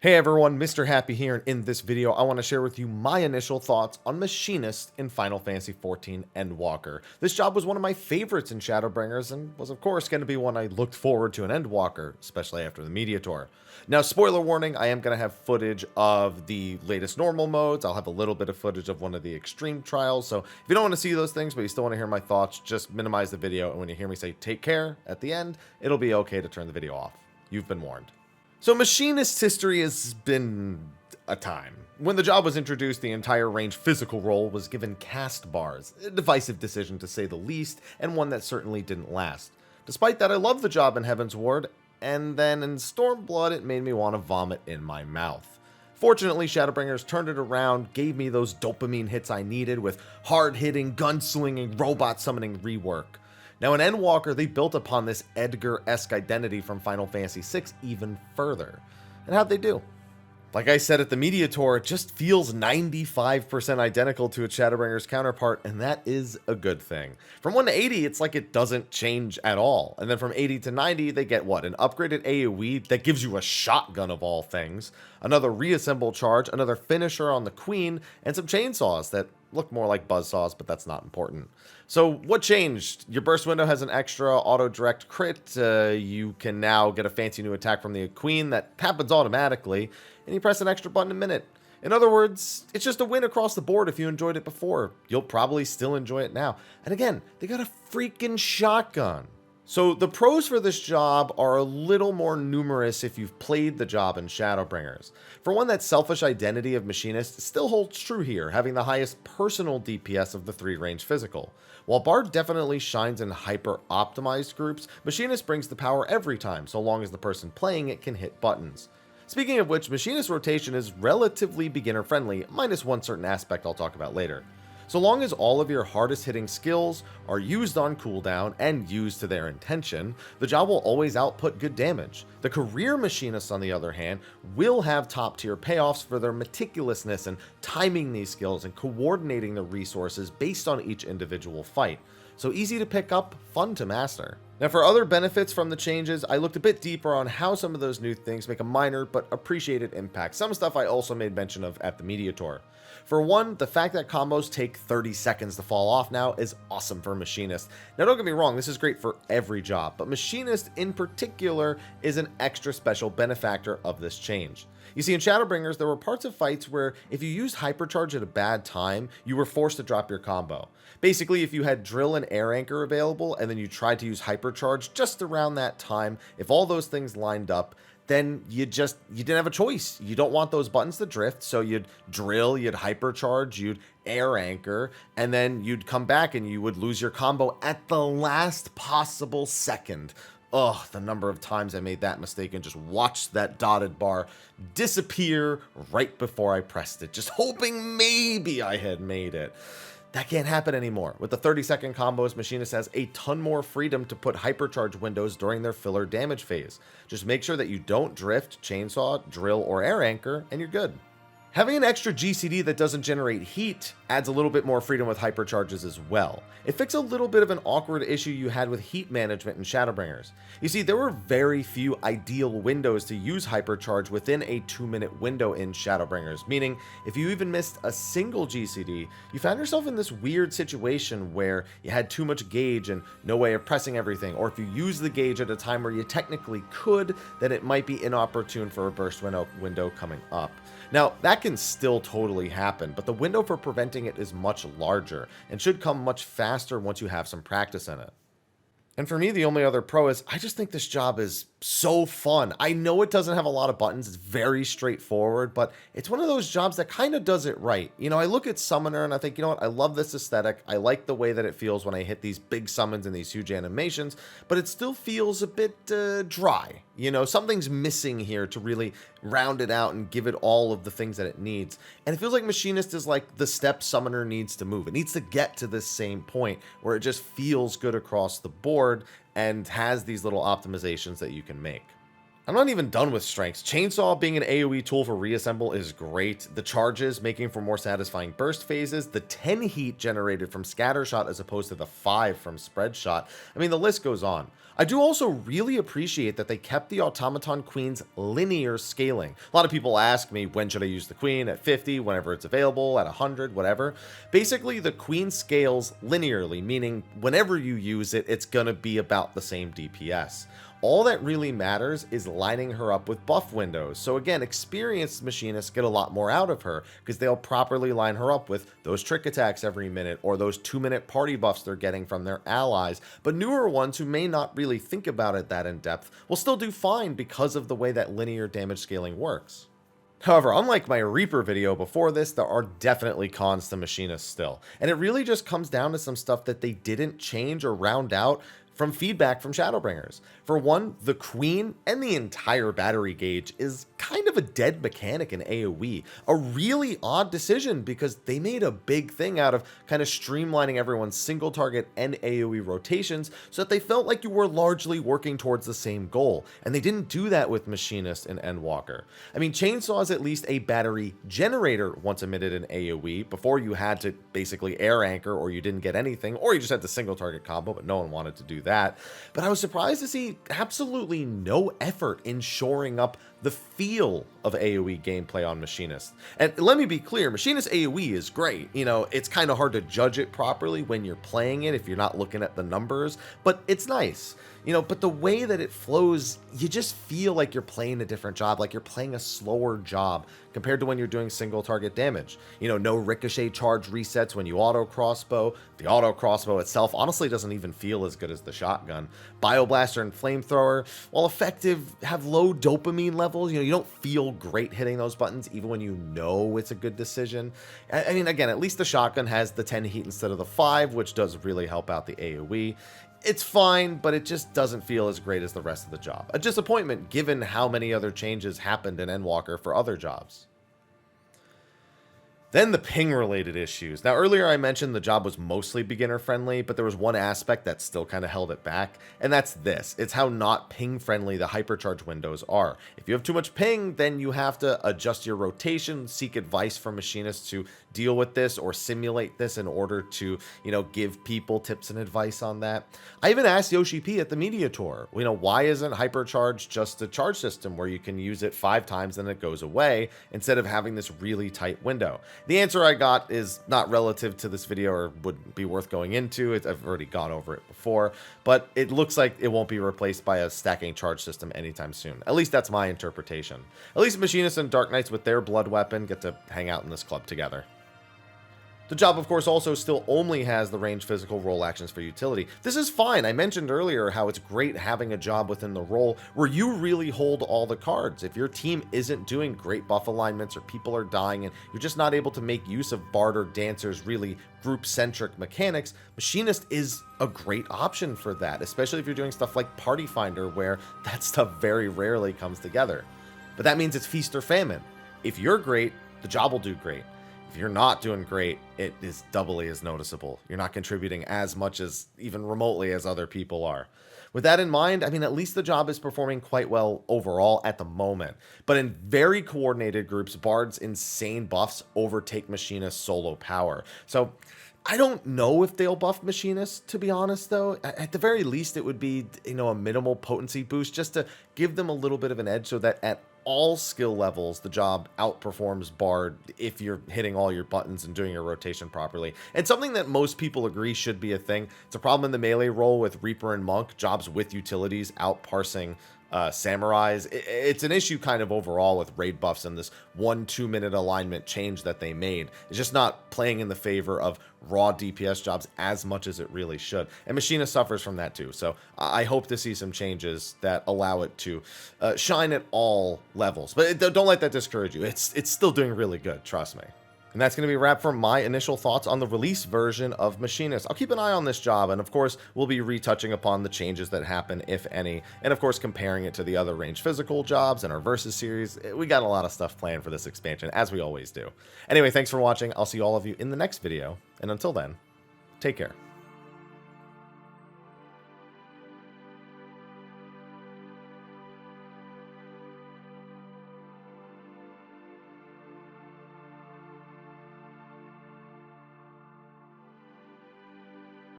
Hey everyone, Mr. Happy here, and in this video I want to share with you my initial thoughts on Machinist in Final Fantasy XIV Endwalker. This job was one of my favorites in Shadowbringers and was of course going to be one I looked forward to in Endwalker, especially after the media tour. Now, spoiler warning, I am going to have footage of the latest normal modes. I'll have a little bit of footage of one of the extreme trials, so if you don't want to see those things but you still want to hear my thoughts, just minimize the video, and when you hear me say take care at the end, it'll be okay to turn the video off. You've been warned. So Machinist's history has been a time. When the job was introduced, the entire range physical role was given cast bars, a divisive decision to say the least, and one that certainly didn't last. Despite that, I loved the job in Heaven's Ward, and then in Stormblood it made me want to vomit in my mouth. Fortunately, Shadowbringers turned it around, gave me those dopamine hits I needed with hard-hitting, gunslinging, robot-summoning rework. Now in Endwalker, they built upon this Edgar-esque identity from Final Fantasy VI even further. And how'd they do? Like I said at the media tour, it just feels 95% identical to its Shadowbringers counterpart, and that is a good thing. From 1 to 80, it's like it doesn't change at all. And then from 80 to 90, they get what? An upgraded AoE that gives you a shotgun of all things, another reassemble charge, another finisher on the Queen, and some chainsaws that look more like buzzsaws, but that's not important. So what changed? Your burst window has an extra auto-direct crit. You can now get a fancy new attack from the Queen that happens automatically, and you press an extra button a minute. In other words, it's just a win across the board. If you enjoyed it before, you'll probably still enjoy it now. And again, they got a freaking shotgun. So the pros for this job are a little more numerous if you've played the job in Shadowbringers. For one, that selfish identity of Machinist still holds true here, having the highest personal DPS of the three range physical. While Bard definitely shines in hyper-optimized groups, Machinist brings the power every time, so long as the person playing it can hit buttons. Speaking of which, Machinist rotation is relatively beginner-friendly, minus one certain aspect I'll talk about later. So long as all of your hardest hitting skills are used on cooldown and used to their intention, the job will always output good damage. The career machinists, on the other hand, will have top tier payoffs for their meticulousness in timing these skills and coordinating the resources based on each individual fight. So easy to pick up, fun to master. Now for other benefits from the changes, I looked a bit deeper on how some of those new things make a minor but appreciated impact. Some stuff I also made mention of at the media tour. For one, the fact that combos take 30 seconds to fall off now is awesome for Machinist. Now don't get me wrong, this is great for every job, but Machinist in particular is an extra special benefactor of this change. You see, in Shadowbringers, there were parts of fights where if you used Hypercharge at a bad time, you were forced to drop your combo. Basically, if you had Drill and Air Anchor available, and then you tried to use Hypercharge just around that time, if all those things lined up, then you didn't have a choice. You don't want those buttons to drift, so you'd drill, you'd hypercharge, you'd air anchor, and then you'd come back and you would lose your combo at the last possible second. Ugh, the number of times I made that mistake and just watched that dotted bar disappear right before I pressed it, just hoping maybe I had made it. That can't happen anymore. With the 30-second combos, Machinist has a ton more freedom to put hypercharge windows during their filler damage phase. Just make sure that you don't drift, chainsaw, drill, or air anchor, and you're good. Having an extra GCD that doesn't generate heat adds a little bit more freedom with hypercharges as well. It fixed a little bit of an awkward issue you had with heat management in Shadowbringers. You see, there were very few ideal windows to use hypercharge within a 2-minute window in Shadowbringers, meaning if you even missed a single GCD, you found yourself in this weird situation where you had too much gauge and no way of pressing everything, or if you use the gauge at a time where you technically could, then it might be inopportune for a burst window coming up. Now, that can still totally happen, but the window for preventing it is much larger and should come much faster once you have some practice in it. And for me, the only other pro is I just think this job is so fun. I know it doesn't have a lot of buttons. It's very straightforward, but it's one of those jobs that kind of does it right. You know, I look at Summoner and I think, you know what? I love this aesthetic. I like the way that it feels when I hit these big summons and these huge animations, but it still feels a bit dry. You know, something's missing here to really round it out and give it all of the things that it needs. And it feels like Machinist is like the step Summoner needs to move. It needs to get to this same point where it just feels good across the board and has these little optimizations that you can make. I'm not even done with strengths. Chainsaw being an AoE tool for reassemble is great. The charges making for more satisfying burst phases. The 10 heat generated from scatter shot as opposed to the 5 from spread shot. I mean, the list goes on. I do also really appreciate that they kept the Automaton Queen's linear scaling. A lot of people ask me, when should I use the Queen? At 50, whenever it's available, at 100, whatever. Basically, the Queen scales linearly, meaning whenever you use it, it's going to be about the same DPS. All that really matters is lining her up with buff windows. So again, experienced machinists get a lot more out of her because they'll properly line her up with those trick attacks every minute or those 2-minute party buffs they're getting from their allies. But newer ones who may not really think about it that in depth will still do fine because of the way that linear damage scaling works. However, unlike my Reaper video before this, there are definitely cons to Machinist still. And it really just comes down to some stuff that they didn't change or round out from feedback from Shadowbringers. For one, the Queen and the entire battery gauge is kind of a dead mechanic in AoE. A really odd decision because they made a big thing out of kind of streamlining everyone's single target and AoE rotations so that they felt like you were largely working towards the same goal. And they didn't do that with Machinist and Endwalker. I mean, Chainsaw is at least a battery generator once emitted in AoE. Before you had to basically air anchor or you didn't get anything, or you just had the single target combo, but no one wanted to do that. But I was surprised to see absolutely no effort in shoring up the feel of AoE gameplay on Machinist. And let me be clear, Machinist AoE is great. You know, it's kind of hard to judge it properly when you're playing it if you're not looking at the numbers, but it's nice. You know, but the way that it flows, you just feel like you're playing a different job, like you're playing a slower job compared to when you're doing single target damage. You know, no ricochet charge resets when you auto crossbow. The auto crossbow itself honestly doesn't even feel as good as the shotgun. Bioblaster and flamethrower, while effective, have low dopamine levels. You know, you don't feel great hitting those buttons even when you know it's a good decision. I mean, again, at least the shotgun has the 10 heat instead of the 5, which does really help out the AoE. It's fine, but it just doesn't feel as great as the rest of the job. A disappointment given how many other changes happened in Endwalker for other jobs. Then the ping-related issues. Now, earlier I mentioned the job was mostly beginner-friendly, but there was one aspect that still kind of held it back, and that's this. It's how not ping-friendly the hypercharge windows are. If you have too much ping, then you have to adjust your rotation, seek advice from machinists to deal with this or simulate this in order to, you know, give people tips and advice on that. I even asked Yoshi P at the media tour, you know, why isn't hypercharge just a charge system where you can use it 5 times and it goes away instead of having this really tight window? The answer I got is not relative to this video or wouldn't be worth going into. I've already gone over it before, but it looks like it won't be replaced by a stacking charge system anytime soon. At least that's my interpretation. At least Machinists and Dark Knights with their blood weapon get to hang out in this club together. The job, of course, also still only has the range physical role actions for utility. This is fine. I mentioned earlier how it's great having a job within the role where you really hold all the cards. If your team isn't doing great buff alignments or people are dying and you're just not able to make use of Bard or Dancer's really group-centric mechanics, Machinist is a great option for that, especially if you're doing stuff like Party Finder where that stuff very rarely comes together. But that means it's feast or famine. If you're great, the job will do great. If you're not doing great, it is doubly as noticeable. You're not contributing as much as even remotely as other people are. With that in mind, I mean, at least the job is performing quite well overall at the moment. But in very coordinated groups, Bard's insane buffs overtake Machinist's solo power. So I don't know if they'll buff Machinist, to be honest, though. At the very least, it would be, you know, a minimal potency boost just to give them a little bit of an edge so that at all skill levels, the job outperforms Bard if you're hitting all your buttons and doing your rotation properly. And something that most people agree should be a thing. It's a problem in the melee role with Reaper and Monk, jobs with utilities outparsing samurais. It's an issue kind of overall with raid buffs and this 1-2 minute alignment change that they made. It's just not playing in the favor of raw DPS jobs as much as it really should. And Machinist suffers from that too. So I hope to see some changes that allow it to shine at all levels. But don't let that discourage you. It's still doing really good, trust me. And that's going to be a wrap for my initial thoughts on the release version of Machinist. I'll keep an eye on this job, and of course, we'll be retouching upon the changes that happen, if any, and of course, comparing it to the other range physical jobs and our Versus series. We got a lot of stuff planned for this expansion, as we always do. Anyway, thanks for watching. I'll see all of you in the next video, and until then, take care.